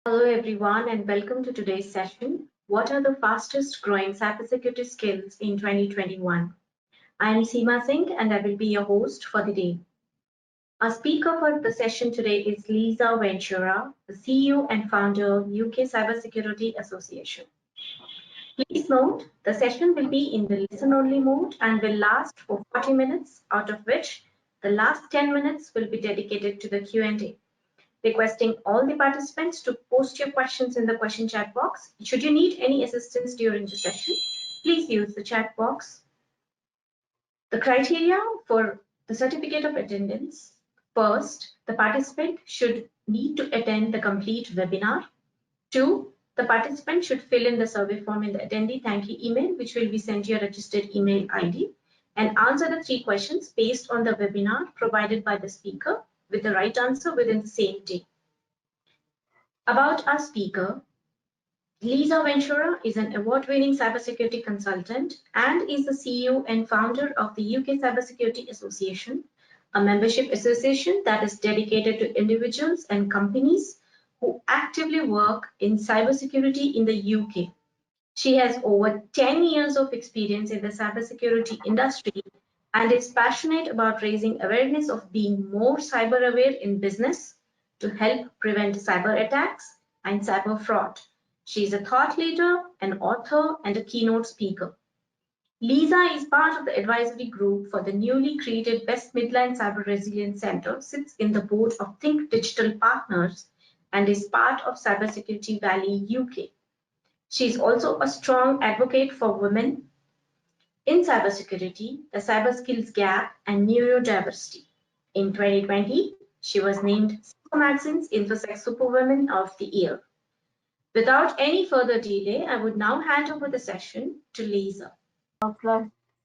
Hello everyone and welcome to today's session. What are the fastest growing cybersecurity skills in 2021? I am Seema Singh and I will be your host for the day. Our speaker for the session today is Lisa Ventura, the CEO and founder of UK Cybersecurity Association. Please note, the session will be in the listen-only mode and will last for 40 minutes, out of which the last 10 minutes will be dedicated to the Q&A. Requesting all the participants to post your questions in the question chat box. Should you need any assistance during the session, please use the chat box. The criteria for the certificate of attendance. First, the participant should need to attend the complete webinar. 2, the participant should fill in the survey form in the attendee thank you email, which will be sent to your registered email ID, and answer the 3 questions based on the webinar provided by the speaker with the right answer within the same day. About our speaker, Lisa Ventura is an award-winning cybersecurity consultant and is the CEO and founder of the UK Cybersecurity Association, a membership association that is dedicated to individuals and companies who actively work in cybersecurity in the UK. She has over 10 years of experience in the cybersecurity industry and is passionate about raising awareness of being more cyber aware in business to help prevent cyber attacks and cyber fraud. She is a thought leader, an author, and a keynote speaker. Lisa is part of the advisory group for the newly created West Midlands Cyber Resilience Centre, sits in the board of Think Digital Partners, and is part of Cybersecurity Valley UK. She is also a strong advocate for women in cybersecurity, the cyber skills gap, and neurodiversity. In 2020, she was named Cisco Magazine's Intersex Superwoman of the Year. Without any further delay, I would now hand over the session to Lisa. I'll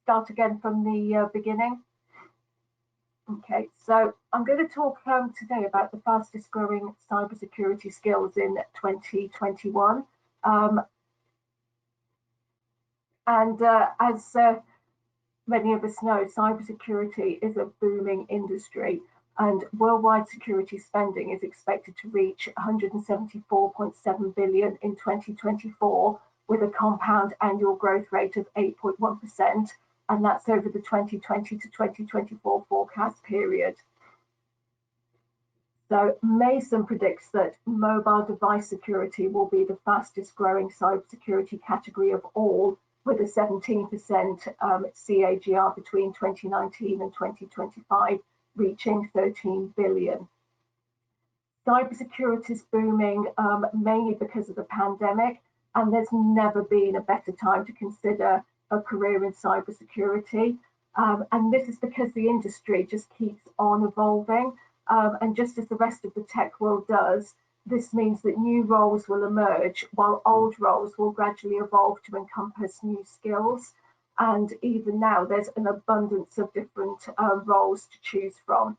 start again from the beginning. Okay, so I'm going to talk today about the fastest growing cybersecurity skills in 2021. As many of us know, cybersecurity is a booming industry, and worldwide security spending is expected to reach 174.7 billion in 2024, with a compound annual growth rate of 8.1%, and that's over the 2020 to 2024 forecast period. So Mason predicts that mobile device security will be the fastest growing cybersecurity category of all, with a 17% CAGR between 2019 and 2025, reaching 13 billion. Cybersecurity is booming mainly because of the pandemic, and there's never been a better time to consider a career in cybersecurity. And this is because the industry just keeps on evolving. And just as the rest of the tech world does, this means that new roles will emerge while old roles will gradually evolve to encompass new skills. And even now, there's an abundance of different roles to choose from.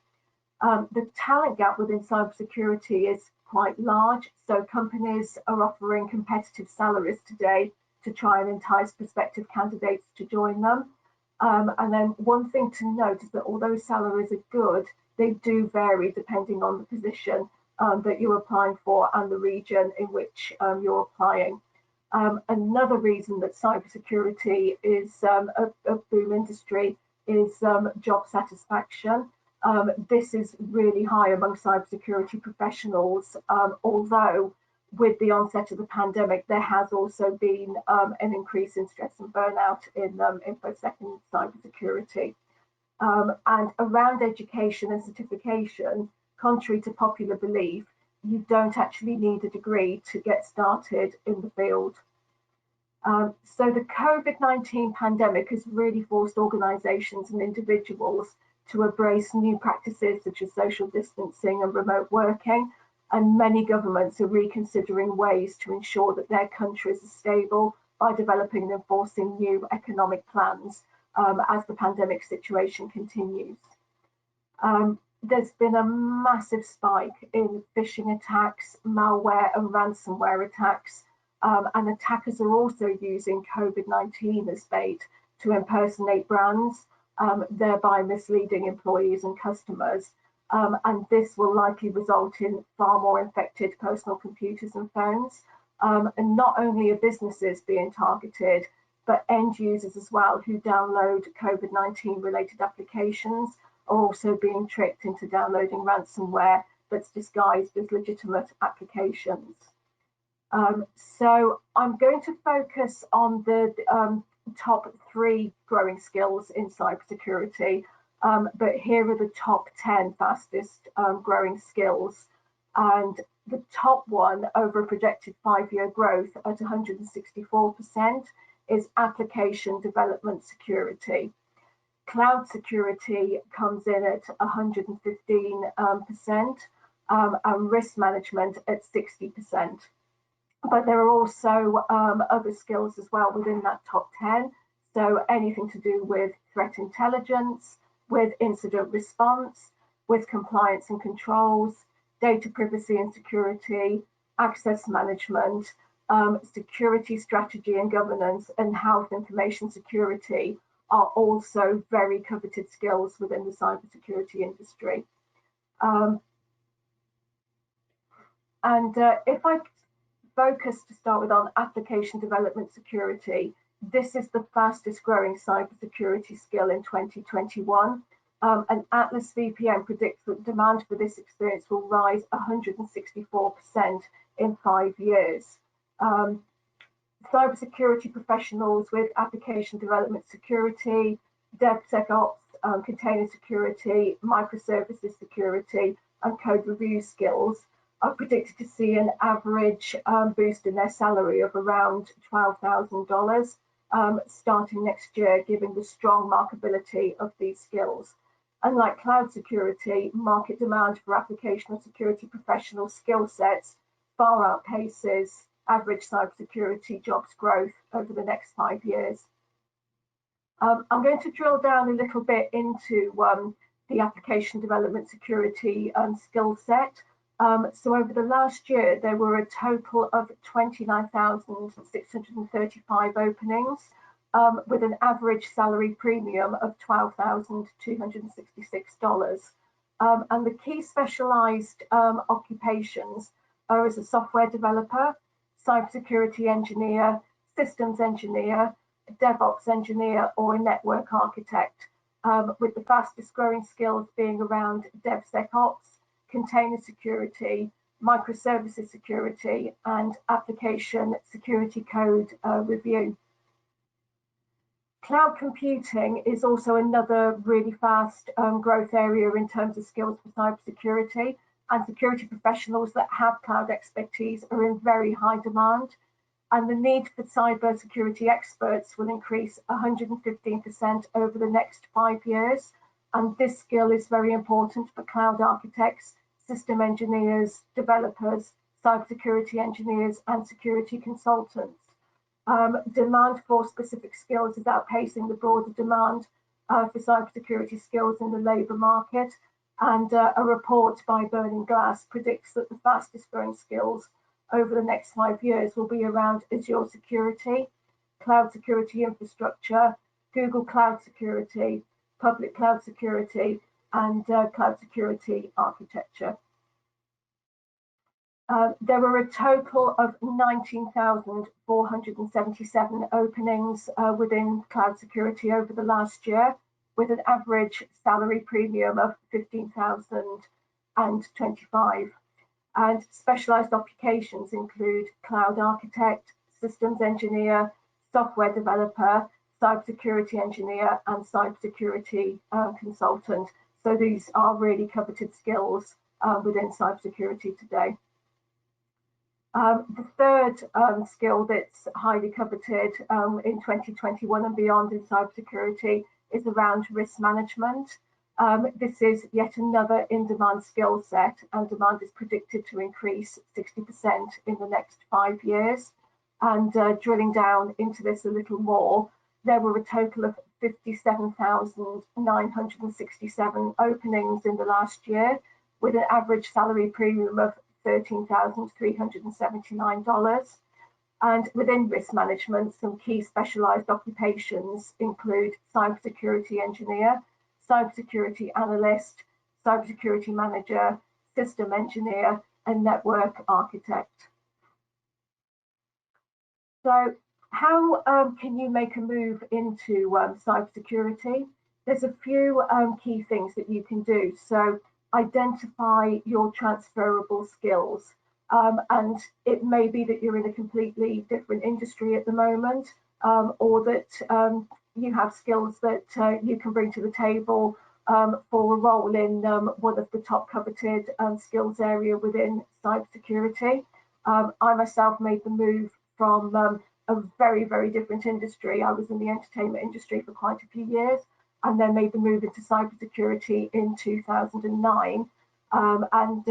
The talent gap within cybersecurity is quite large, so companies are offering competitive salaries today to try and entice prospective candidates to join them. And then one thing to note is that although salaries are good, they do vary depending on the position that you're applying for and the region in which you're applying. Another reason that cybersecurity is a boom industry is job satisfaction. This is really high among cybersecurity professionals, although with the onset of the pandemic, there has also been an increase in stress and burnout in InfoSec and cybersecurity. And around education and certification, contrary to popular belief, you don't actually need a degree to get started in the field. So the COVID-19 pandemic has really forced organisations and individuals to embrace new practices such as social distancing and remote working, and many governments are reconsidering ways to ensure that their countries are stable by developing and enforcing new economic plans as the pandemic situation continues. There's been a massive spike in phishing attacks, malware and ransomware attacks, and attackers are also using COVID-19 as bait to impersonate brands, thereby misleading employees and customers. and this will likely result in far more infected personal computers and phones. And not only are businesses being targeted, but end users as well who download COVID-19 related applications are also being tricked into downloading ransomware that's disguised as legitimate applications. So I'm going to focus on the top 3 growing skills in cybersecurity, but here are the top 10 fastest growing skills. And the top one over a projected 5-year growth at 164% is application development security. Cloud security comes in at 115%, and risk management at 60%. But there are also other skills as well within that top 10. So anything to do with threat intelligence, with incident response, with compliance and controls, data privacy and security, access management, security strategy and governance, and health information security are also very coveted skills within the cybersecurity industry. If I focus to start with on application development security, this is the fastest growing cybersecurity skill in 2021. And Atlas VPN predicts that demand for this experience will rise 164% in 5 years. Cybersecurity professionals with application development security, DevSecOps, container security, microservices security, and code review skills are predicted to see an average boost in their salary of around $12,000 starting next year, given the strong marketability of these skills. Unlike cloud security, market demand for application security professional skill sets far outpaces average cybersecurity jobs growth over the next 5 years. I'm going to drill down a little bit into the application development security skill set. So over the last year, there were a total of 29,635 openings, with an average salary premium of $12,266. And the key specialized occupations are as a software developer, cybersecurity engineer, systems engineer, DevOps engineer, or a network architect, with the fastest growing skills being around DevSecOps, container security, microservices security, and application security code review. Cloud computing is also another really fast growth area in terms of skills for cybersecurity, and security professionals that have cloud expertise are in very high demand. And the need for cybersecurity experts will increase 115% over the next 5 years. And this skill is very important for cloud architects, system engineers, developers, cybersecurity engineers, and security consultants. Demand for specific skills is outpacing the broader demand for cybersecurity skills in the labour market. And a report by Burning Glass predicts that the fastest growing skills over the next 5 years will be around Azure security, cloud security infrastructure, Google Cloud Security, public cloud security, and cloud security architecture. There were a total of 19,477 openings within cloud security over the last year, with an average salary premium of $15,025. And specialized occupations include cloud architect, systems engineer, software developer, cybersecurity engineer, and cybersecurity consultant. So these are really coveted skills within cybersecurity today. The third skill that's highly coveted in 2021 and beyond in cybersecurity is around risk management. This is yet another in-demand skill set, and demand is predicted to increase 60% in the next 5 years. And drilling down into this a little more, there were a total of 57,967 openings in the last year, with an average salary premium of $13,379. And within risk management, some key specialized occupations include cybersecurity engineer, cybersecurity analyst, cybersecurity manager, system engineer, and network architect. So how can you make a move into cybersecurity? There's a few key things that you can do. So identify your transferable skills. And it may be that you're in a completely different industry at the moment, or that you have skills that you can bring to the table for a role in one of the top coveted skills area within cybersecurity. I myself made the move from a very, very different industry. I was in the entertainment industry for quite a few years, and then made the move into cybersecurity in 2009, and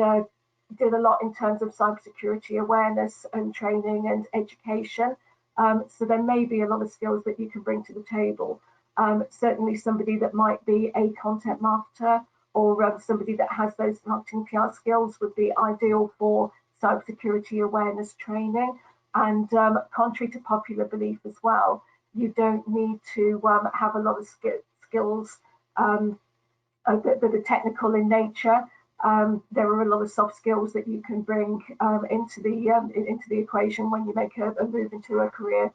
did a lot in terms of cybersecurity awareness and training and education. So there may be a lot of skills that you can bring to the table. Certainly somebody that might be a content marketer, or somebody that has those marketing PR skills would be ideal for cybersecurity awareness training. And contrary to popular belief as well, you don't need to have a lot of skills that are technical in nature. There are a lot of soft skills that you can bring into the equation when you make a move into a career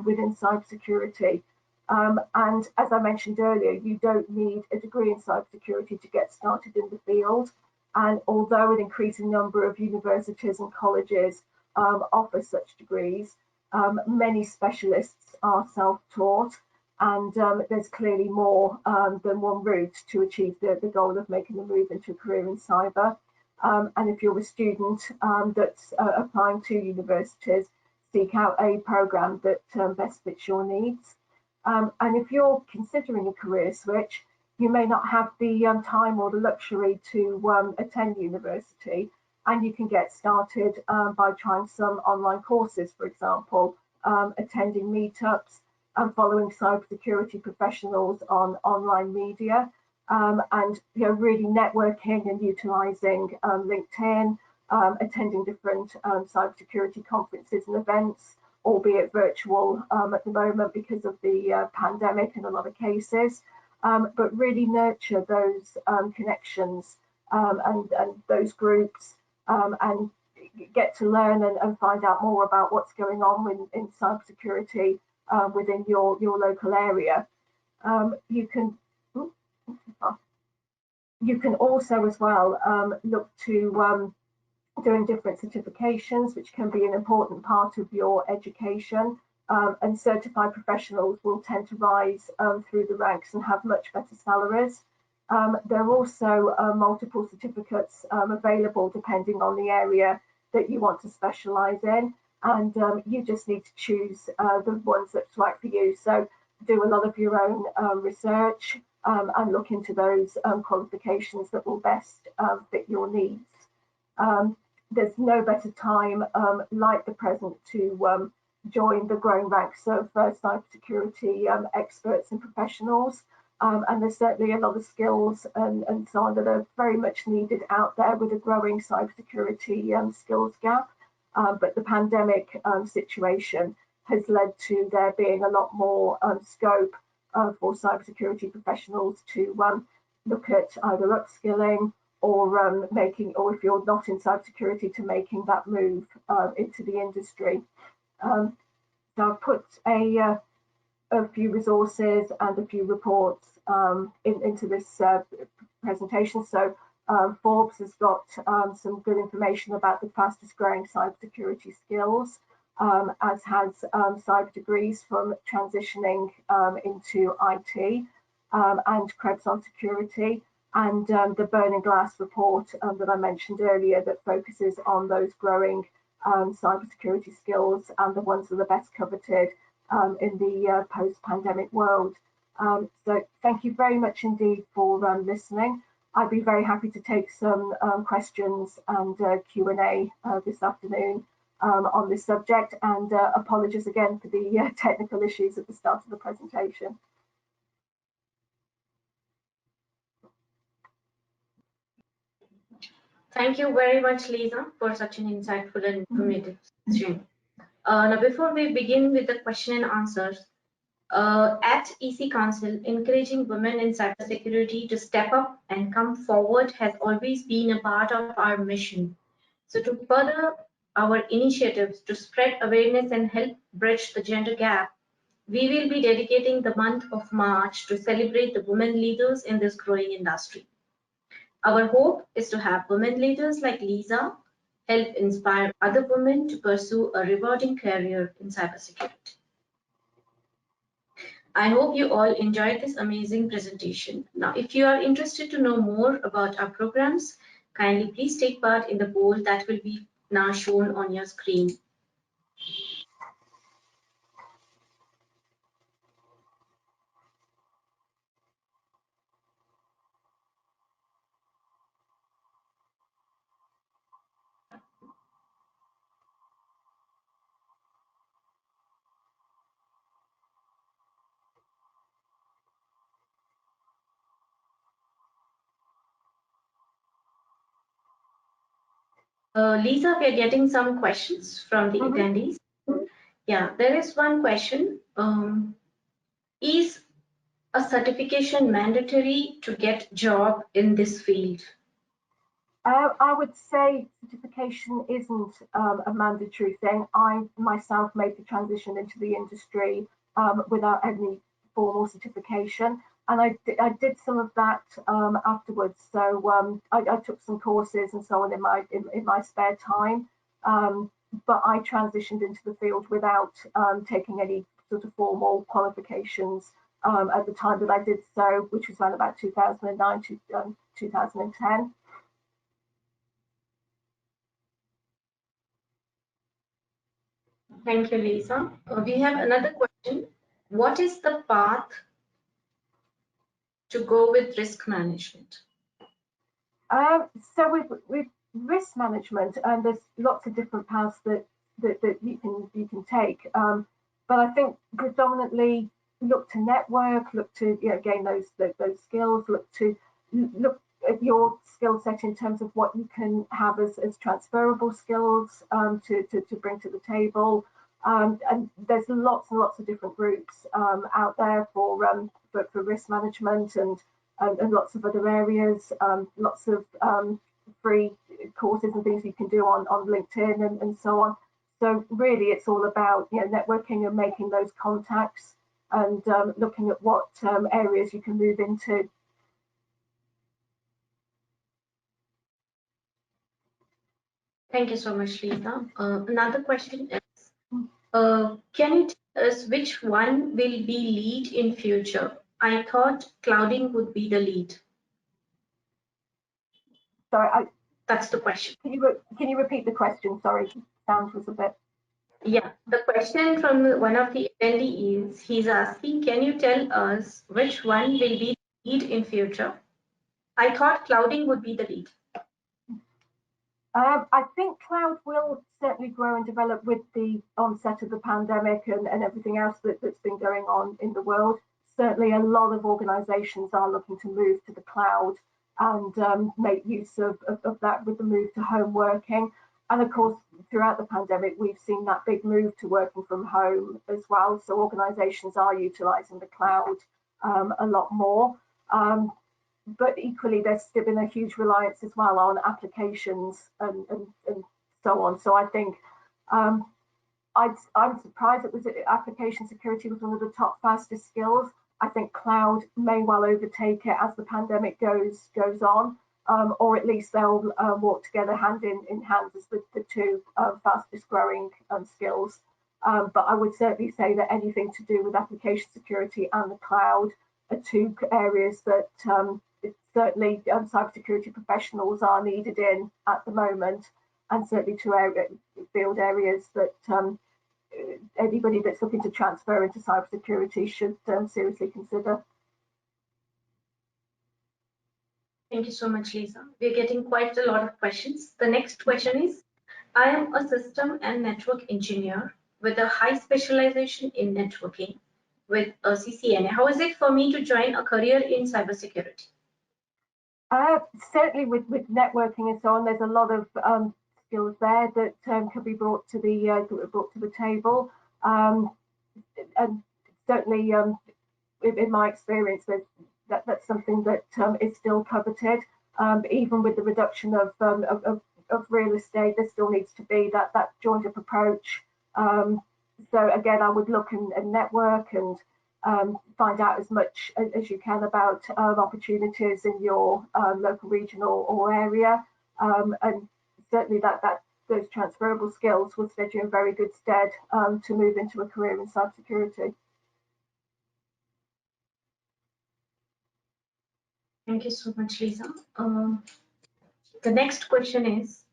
within cybersecurity. And as I mentioned earlier, you don't need a degree in cybersecurity to get started in the field. And although an increasing number of universities and colleges offer such degrees, many specialists are self-taught, and there's clearly more than one route to achieve the goal of making a move into a career in cyber. And if you're a student that's applying to universities, seek out a program that best fits your needs. And if you're considering a career switch, you may not have the time or the luxury to attend university, and you can get started by trying some online courses, for example, attending meetups, and following cybersecurity professionals on online media, and really networking and utilising LinkedIn, attending different cybersecurity conferences and events, albeit virtual at the moment because of the pandemic in a lot of cases, but really nurture those connections and those groups, and get to learn and find out more about what's going on in cybersecurity within your local area. You can also as well look to doing different certifications, which can be an important part of your education. And certified professionals will tend to rise through the ranks and have much better salaries. There are also multiple certificates available depending on the area that you want to specialise in, and you just need to choose the ones that's right for you. So do a lot of your own research and look into those qualifications that will best fit your needs. There's no better time like the present to join the growing ranks of cybersecurity experts and professionals. And there's certainly a lot of skills and so on that are very much needed out there with a growing cybersecurity skills gap. But the pandemic situation has led to there being a lot more scope for cybersecurity professionals to look at either upskilling or or if you're not in cybersecurity, to making that move into the industry. So I've put a few resources and a few reports into this presentation. So Forbes has got some good information about the fastest growing cybersecurity skills, as has Cyber Degrees from transitioning into IT, and Krebs on Security, and the Burning Glass report that I mentioned earlier that focuses on those growing cybersecurity skills and the ones that are best coveted in the post-pandemic world. So thank you very much indeed for listening. I'd be very happy to take some questions and Q&A this afternoon on this subject, and apologies again for the technical issues at the start of the presentation. Thank you very much, Lisa, for such an insightful and informative session. Now, before we begin with the question and answers, At EC Council, encouraging women in cybersecurity to step up and come forward has always been a part of our mission. So to further our initiatives to spread awareness and help bridge the gender gap, we will be dedicating the month of March to celebrate the women leaders in this growing industry. Our hope is to have women leaders like Lisa help inspire other women to pursue a rewarding career in cybersecurity. I hope you all enjoyed this amazing presentation. Now, if you are interested to know more about our programs, kindly please take part in the poll that will be now shown on your screen. Lisa, we are getting some questions from the attendees. Yeah, there is one question. Is a certification mandatory to get job in this field? I would say certification isn't a mandatory thing. I myself made the transition into the industry without any formal certification, and I did some of that afterwards. So I took some courses and so on in my spare time, but I transitioned into the field without taking any sort of formal qualifications at the time that I did so, which was around about 2009 to 2010. Thank you, Lisa. We have another question. What is the path to go with risk management? So with risk management, there's lots of different paths that you can take. But I think predominantly look to network, look to gain those skills, look at your skill set in terms of what you can have as transferable skills to bring to the table. And there's lots and lots of different routes out there for risk management and lots of other areas, lots of free courses and things you can do on LinkedIn and so on. So really, it's all about networking and making those contacts and looking at what areas you can move into. Thank you so much, Lisa. Another question is, can you tell us which one will be lead in future? I thought clouding would be the lead. Sorry, that's the question. Can you repeat the question? Sorry, sound was a bit. Yeah, the question from one of the attendees, he's asking, can you tell us which one will be the lead in future? I thought clouding would be the lead. I think cloud will certainly grow and develop with the onset of the pandemic and everything else that's been going on in the world. Certainly a lot of organizations are looking to move to the cloud and make use of that with the move to home working. And of course, throughout the pandemic, we've seen that big move to working from home as well. So organizations are utilizing the cloud a lot more. But equally, there's still been a huge reliance as well on applications and so on. So I think I'm surprised it was application security was one of the top fastest skills. I think cloud may well overtake it as the pandemic goes on, or at least they'll walk together hand in hand as the two fastest growing skills. But I would certainly say that anything to do with application security and the cloud are two areas that certainly cybersecurity professionals are needed in at the moment, and certainly two field areas that anybody that's looking to transfer into cybersecurity should seriously consider. Thank you so much, Lisa. We're getting quite a lot of questions. The next question is, I am a system and network engineer with a high specialization in networking with a CCNA. How is it for me to join a career in cybersecurity? Certainly with networking and so on, there's a lot of skills there that can be brought to the table. And certainly, in my experience, that's something that is still coveted. Even with the reduction of real estate, there still needs to be that joined up approach. So again, I would look and network and find out as much as you can about opportunities in your local, regional, or area, and certainly those transferable skills will stand you in very good stead to move into a career in cybersecurity. Thank you so much, Lisa. The next question is,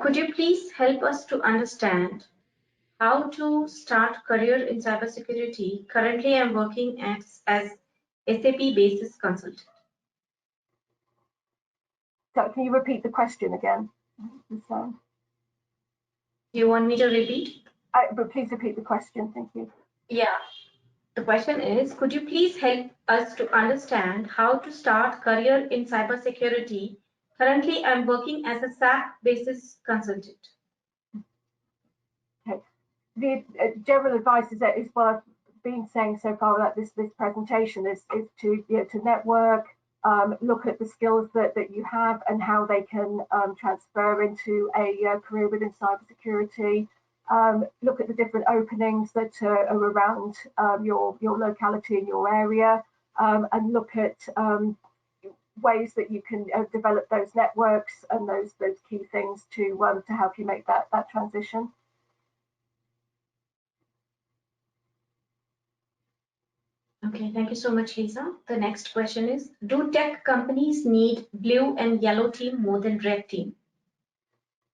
could you please help us to understand how to start career in cybersecurity? Currently, I'm working as SAP basis consultant. So can you repeat the question again? Do you want me to repeat? But please repeat the question, thank you. Yeah. The question is, could you please help us to understand how to start career in cybersecurity? Currently, I'm working as a SAP basis consultant. Okay. The general advice is what I've been saying so far about this presentation is to network, look at the skills that you have and how they can transfer into a career within cybersecurity. Look at the different openings that are around your locality and your area, and look at ways that you can develop those networks and those key things to help you make that transition. Okay, thank you so much, Lisa. The next question is, do tech companies need blue and yellow team more than red team?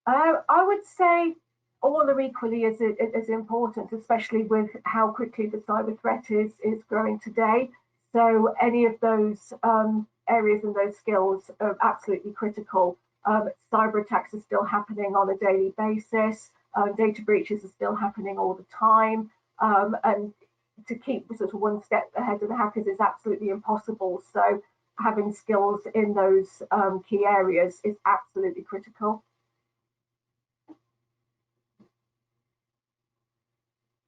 I would say all are equally as important, especially with how quickly the cyber threat is growing today. So any of those areas and those skills are absolutely critical. Cyber attacks are still happening on a daily basis. Data breaches are still happening all the time. And to keep sort of one step ahead of the hackers is absolutely impossible. So having skills in those key areas is absolutely critical.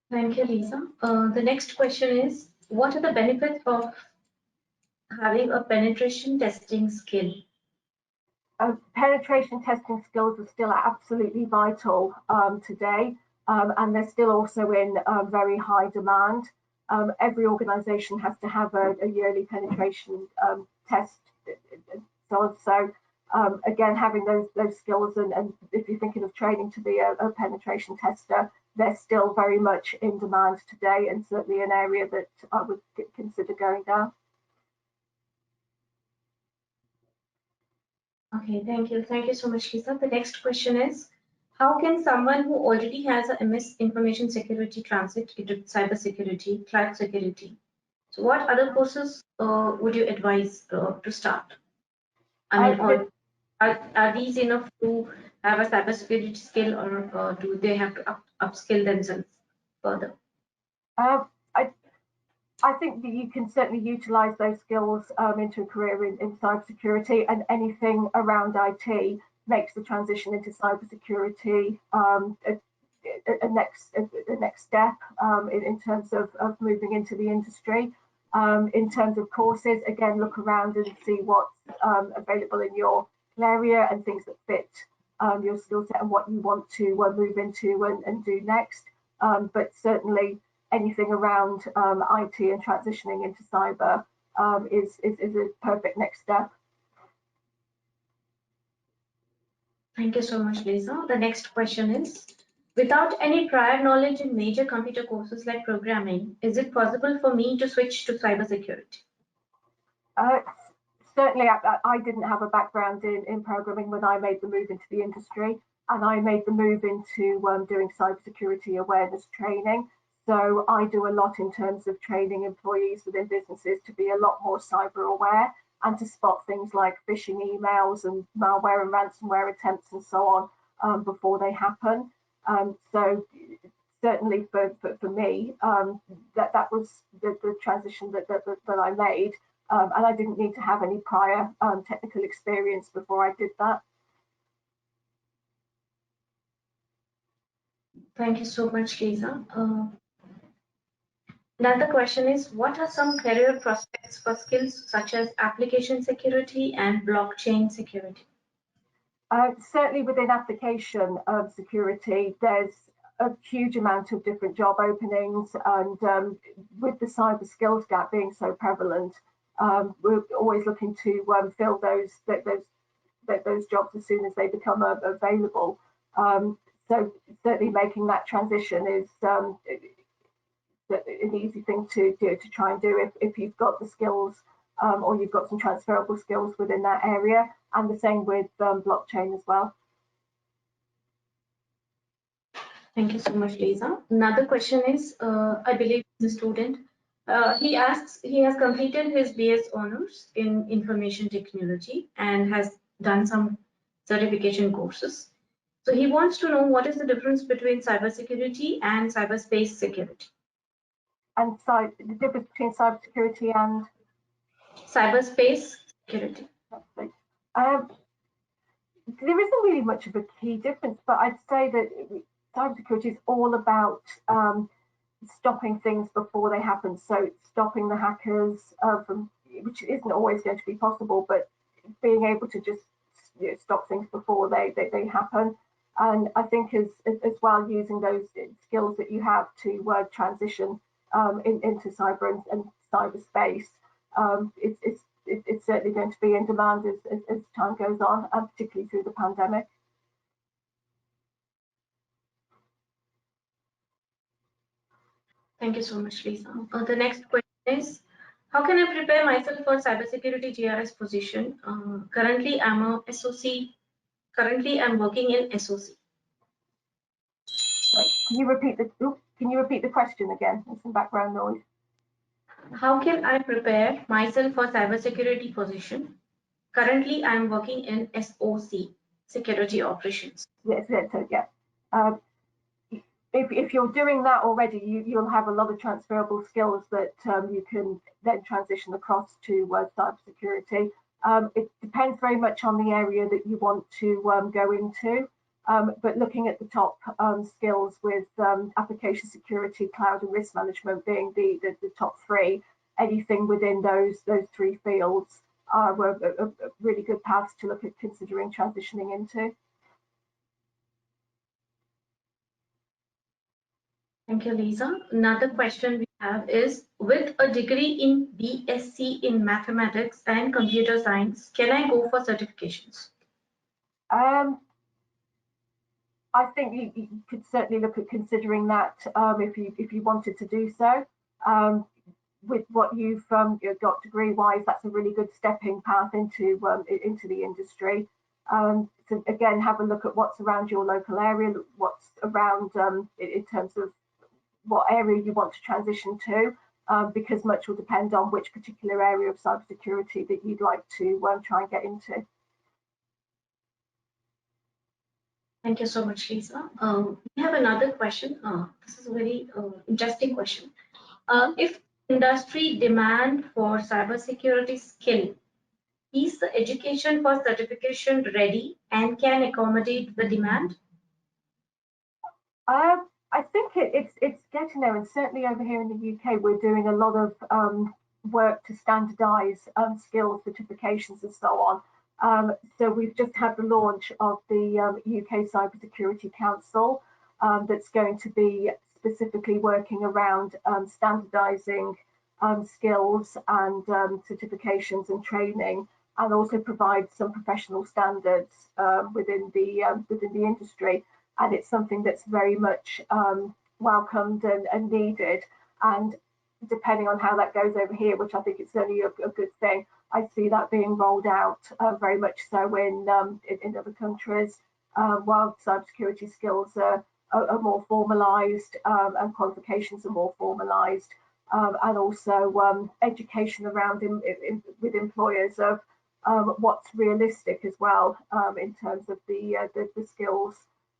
Thank you, Lisa. The next question is, what are the benefits of having a penetration testing skill? Penetration testing skills are still absolutely vital today, and they're still also in very high demand. Every organization has to have a yearly penetration test. So again, having those skills, and if you're thinking of training to be a penetration tester, they're still very much in demand today, and certainly an area that I would consider going down. Okay, thank you. Thank you so much, Lisa. The next question is, how can someone who already has a MS Information Security transit into cybersecurity, cloud security? So what other courses would you advise to start? I mean, are these enough to have a cybersecurity skill, or do they have to upskill themselves further? I think that you can certainly utilize those skills into a career in cybersecurity, and anything around IT makes the transition into cybersecurity a next step in terms of moving into the industry. In terms of courses, again, look around and see what's available in your area and things that fit your skill set and what you want to move into and do next. But certainly anything around IT and transitioning into cyber is a perfect next step. Thank you so much, Lisa. The next question is, without any prior knowledge in major computer courses like programming, is it possible for me to switch to cybersecurity? Certainly, I didn't have a background in programming when I made the move into the industry, and I made the move into doing cybersecurity awareness training. So I do a lot in terms of training employees within businesses to be a lot more cyber aware and to spot things like phishing emails and malware and ransomware attempts and so on before they happen. So certainly for me, that was the transition that I made, and I didn't need to have any prior technical experience before I did that. Thank you so much, Lisa. Another question is, what are some career prospects for skills such as application security and blockchain security? Certainly within application security, there's a huge amount of different job openings, and with the cyber skills gap being so prevalent, we're always looking to fill those jobs as soon as they become available. So certainly making that transition is an easy thing to do, to try and do if you've got the skills or you've got some transferable skills within that area, and the same with blockchain as well. Thank you so much, Lisa. Another question is, I believe the student, he asks, he has completed his BS honors in information technology and has done some certification courses. So he wants to know what is the difference between cybersecurity and cyberspace security. And so the difference between cybersecurity and cyberspace security. There isn't really much of a key difference, but I'd say that cybersecurity is all about stopping things before they happen. So stopping the hackers from, which isn't always going to be possible, but being able to just stop things before they happen. And I think as well, using those skills that you have to transition into cyber and cyberspace, it's certainly going to be in demand as time goes on, and particularly through the pandemic. Thank you so much, Lisa. The next question is, how can I prepare myself for cybersecurity GRS position? Currently, I'm a SOC. Currently, I'm working in SOC. Can you repeat the question again? There's some background noise. How can I prepare myself for cybersecurity position? Currently, I'm working in SOC, security operations. Yes, yeah. If you're doing that already, you'll have a lot of transferable skills that you can then transition across to cybersecurity. It depends very much on the area that you want to go into. But looking at the top skills with application security, cloud and risk management being the top three, anything within those three fields are a really good paths to look at considering transitioning into. Thank you, Lisa. Another question we have is, with a degree in BSc in mathematics and computer science, can I go for certifications? I think you could certainly look at considering that if you wanted to do so. With what you've got degree-wise, that's a really good stepping path into the industry. So again, have a look at what's around your local area, what's around in terms of what area you want to transition to, because much will depend on which particular area of cybersecurity that you'd like to try and get into. Thank you so much, Lisa. We have another question. This is a very interesting question. If industry demand for cybersecurity skill, is the education for certification ready and can accommodate the demand? I think it's getting there, and certainly over here in the UK, we're doing a lot of work to standardise skills, certifications, and so on. So we've just had the launch of the UK Cybersecurity Council that's going to be specifically working around standardising skills and certifications and training, and also provide some professional standards within the industry. And it's something that's very much welcomed and needed. And depending on how that goes over here, which I think is certainly a good thing, I see that being rolled out very much so in other countries, while cybersecurity skills are more formalised and qualifications are more formalised, and also education around with employers of what's realistic as well in terms of the skills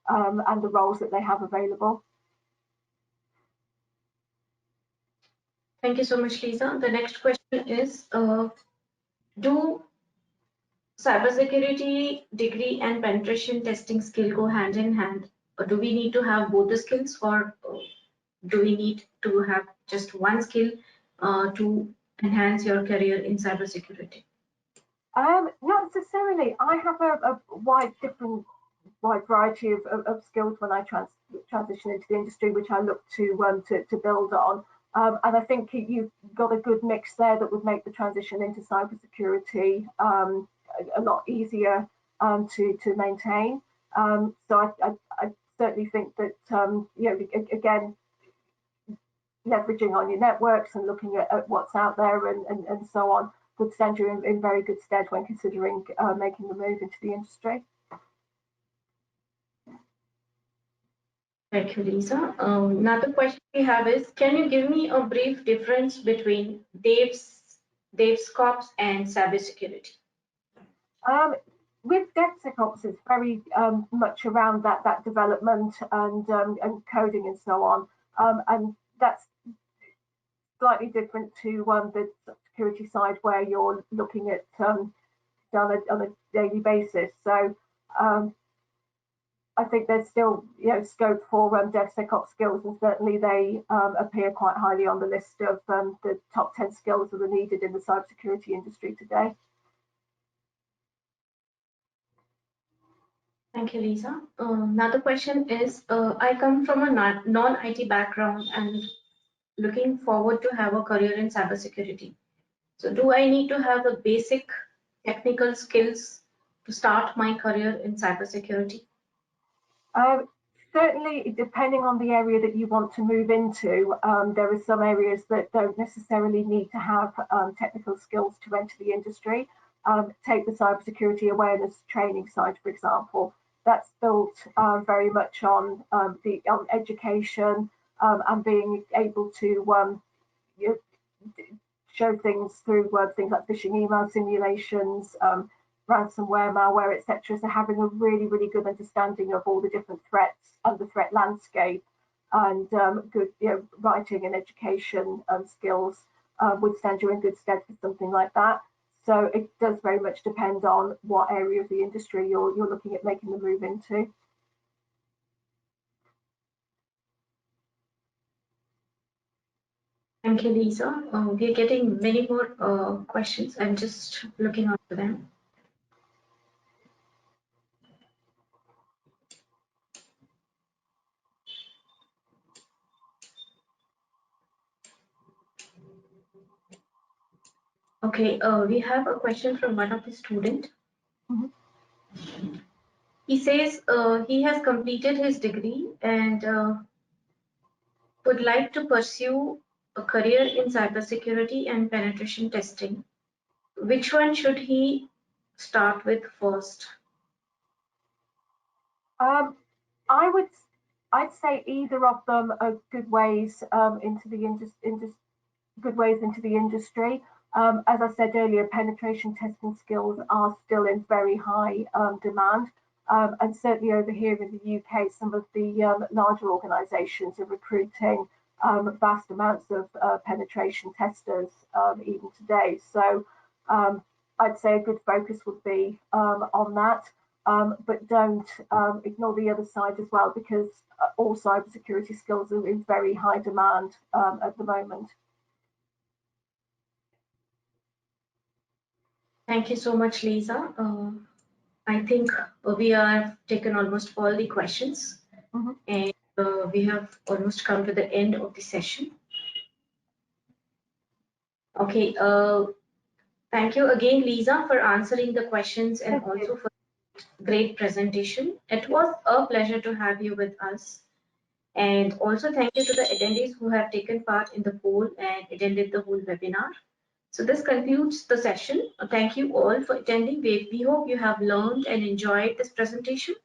and the roles that they have available. Thank you so much, Lisa. The next question is, do cybersecurity degree and penetration testing skill go hand in hand, or do we need to have both the skills for do we need to have just one skill to enhance your career in cybersecurity? Not necessarily. I have a wide variety of skills when I transition into the industry, which I look to build on. And I think you've got a good mix there that would make the transition into cybersecurity a lot easier to maintain. So I certainly think that again, leveraging on your networks and looking at what's out there and so on would stand you in very good stead when considering making the move into the industry. Thank you, Lisa. Another question we have is, can you give me a brief difference between DevSecOps and cybersecurity? With DevSecOps, it's very much around that development and coding and so on, and that's slightly different to the security side where you're looking at on a daily basis. So I think there's still scope for DevSecOps skills, and certainly they appear quite highly on the list of the top 10 skills that are needed in the cybersecurity industry today. Thank you, Lisa. Another question is, I come from a non-IT background and looking forward to have a career in cybersecurity. So do I need to have a basic technical skills to start my career in cybersecurity? Certainly, depending on the area that you want to move into, there are some areas that don't necessarily need to have technical skills to enter the industry. Take the cybersecurity awareness training side, for example. That's built very much on education and being able to show things through things like phishing email simulations, ransomware, malware, etc. So having a really good understanding of all the different threats and the threat landscape, and good writing and education skills would stand you in good stead for something like that. So it does very much depend on what area of the industry you're looking at making the move into. Thank you, Lisa. We're getting many more questions. I'm just looking out for them. Okay, we have a question from one of the students. Mm-hmm. He says he has completed his degree and would like to pursue a career in cybersecurity and penetration testing. Which one should he start with first? I'd say either of them are good ways into the industry. As I said earlier, penetration testing skills are still in very high demand. And certainly over here in the UK, some of the larger organisations are recruiting vast amounts of penetration testers even today. So I'd say a good focus would be on that. But don't ignore the other side as well, because all cybersecurity skills are in very high demand at the moment. Thank you so much, Lisa. I think we have taken almost all the questions, Mm-hmm. and we have almost come to the end of the session. Okay, thank you again, Lisa, for answering the questions and also for great presentation. It was a pleasure to have you with us. And also thank you to the attendees who have taken part in the poll and attended the whole webinar. So this concludes the session. Thank you all for attending. We hope you have learned and enjoyed this presentation.